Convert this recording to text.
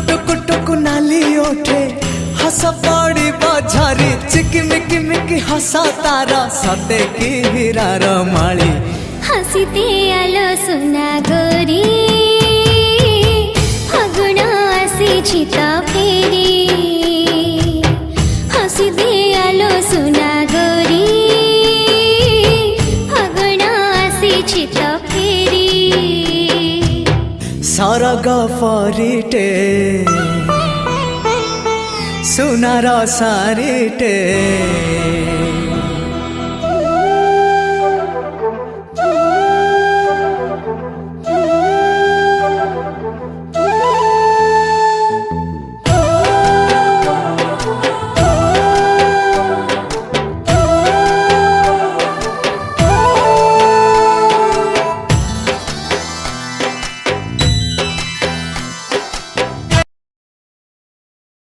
टुक टुक नाली ओठे हस पड़ी बझारी चिकिमिकी मिकी हसा तारा सते की हीरार माली हसीते आलो सुना गोरी फागुण आसी तो फेरी हसीते आलो सुना गोरी फागुण आसी तो फेरी सरग फरिटे सुनार सारिटे